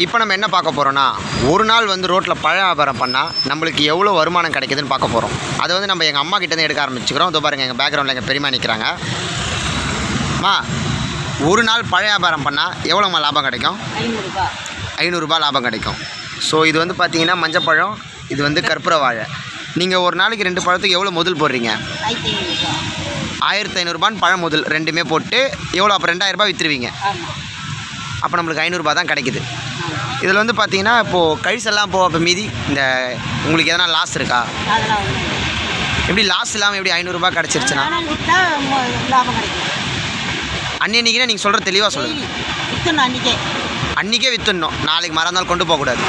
இப்போ நம்ம என்ன பார்க்க போகிறோன்னா, ஒரு நாள் வந்து ரோட்டில் பழ வியாபாரம் பண்ணால் நம்மளுக்கு எவ்வளோ வருமானம் கிடைக்குதுன்னு பார்க்க போகிறோம். அதை வந்து நம்ம எங்கள் அம்மா கிட்டேருந்து எடுக்க ஆரம்பிச்சுக்கிறோம். இதோ பாருங்கள், எங்கள் பேக்ரவுண்டில் எங்கள் பெரியம்மா நிற்கிறாங்க. அம்மா, ஒரு நாள் பழ வியாபாரம் பண்ணால் எவ்வளோம்மா லாபம் கிடைக்கும்? 500 லாபம் கிடைக்கும். ஸோ இது வந்து பார்த்தீங்கன்னா மஞ்சப்பழம், இது வந்து கற்பூர வாழை. நீங்கள் ஒரு நாளைக்கு 2 பழத்துக்கு எவ்வளோ முதல் போடுறீங்க? 1500 பழம் முதல் ரெண்டுமே போட்டு எவ்வளோ? அப்போ 2000 விற்றுருவீங்க. அப்போ நம்மளுக்கு 500 தான் கிடைக்குது. இதில் வந்து பார்த்தீங்கன்னா இப்போது கழிச்செல்லாம் அப்போ மீதி இந்த உங்களுக்கு எதனா லாஸ் இருக்கா? எப்படி லாஸ் இல்லாமல் எப்படி 500 கிடச்சிருச்சுன்னா? அன்னைக்குன்னா நீங்கள் சொல்கிற தெளிவாக சொல்லுங்கள். அன்றைக்கே விற்றுடணும், நாளைக்கு மறந்தால் கொண்டு போகக்கூடாது.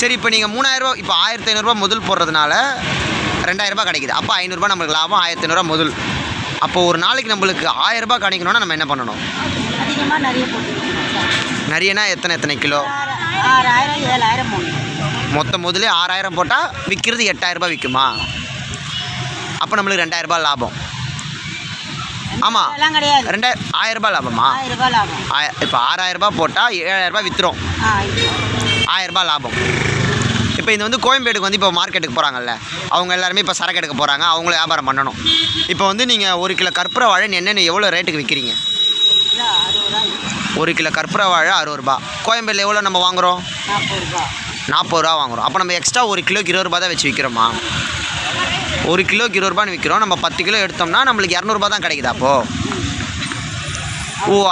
சரி, இப்போ நீங்கள் 3000, இப்போ 1500 முதல் போடுறதுனால 2000 கிடைக்குது. அப்போ 500 நம்மளுக்கு லாபம், 1500 முதல். அப்போது ஒரு நாளைக்கு நம்மளுக்கு 1000 கிடைக்கணும்னா நம்ம என்ன பண்ணணும்? நிறையனா எத்தனை கிலோ? 6000 7000 மொத்தம் முதலே 6000 போட்டால் விற்கிறது 8000 விற்குமா? அப்போ நம்மளுக்கு 2000 லாபம். ஆமாம், 1000 லாபமா? இப்போ 6000 போட்டால் 7000 விற்றுரும், 1000 லாபம். இப்போ இது வந்து கோயம்பேடுக்கு வந்து இப்போ மார்க்கெட்டுக்கு போகிறாங்கல்ல, அவங்க எல்லாருமே இப்போ சரக்கு எடுக்க போகிறாங்க, அவங்கள வியாபாரம் பண்ணணும். இப்போ வந்து நீங்கள் 1 கிலோ கற்பூர வாழை என்னென்ன எவ்வளோ ரேட்டுக்கு விற்கிறீங்க? 1 கிலோ கற்பூர வாழை 60 கோயம்பேடில் எவ்வளோ நம்ம வாங்குகிறோம்? 40 வாங்குகிறோம். அப்போ நம்ம எக்ஸ்ட்ரா 1 கிலோக்கு 20 தான் வச்சு விற்கிறோமா? 1 கிலோக்கு 20 விற்கிறோம். நம்ம 10 கிலோ எடுத்தோம்னா நம்மளுக்கு 200 தான் கிடைக்குது. அப்போது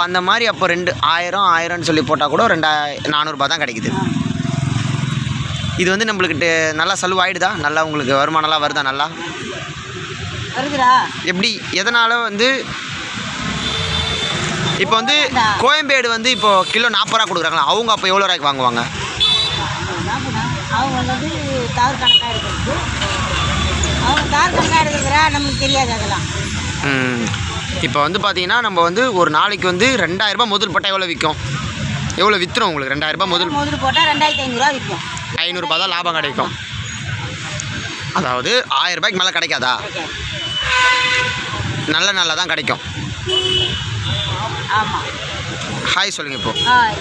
அந்த மாதிரி அப்போ 1000 சொல்லி போட்டால் கூட 400 தான் கிடைக்குது. இது வந்து நம்மளுக்கு நல்லா செலவாயிடுதா? நல்லா உங்களுக்கு வருமானம்லாம் வருதா? நல்லா வருதுடா. எப்படி எதனால் வந்து இப்போ வந்து கோயம்பேடு வந்து இப்போது கிலோ 40 கொடுக்குறாங்களா, அவங்க அப்போ எவ்வளோ ரூபாய்க்கு வாங்குவாங்க? அவங்க வந்து தார் கணக்காக எடுக்கிறது, அவங்க தார் கணக்காக எடுக்கிறா நமக்கு தெரியாது அதெல்லாம். இப்போ வந்து பார்த்தீங்கன்னா நம்ம வந்து ஒரு நாளைக்கு வந்து 2000 முதல் போட்டால் எவ்வளோ விற்கும்? எவ்வளோ விற்றுரும் உங்களுக்கு? 2000 முதல் போட்டால் 2500 விற்கும். 500 தான் லாபம் கிடைக்கும். அதாவது 1000 மேலே கிடைக்காதா? நல்லா தான் கிடைக்கும். ஆமாம். ஹாய் சொல்லுங்கள். இப்போ ஹாய்.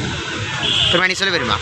இப்போ நீ சொல்லி வருமா?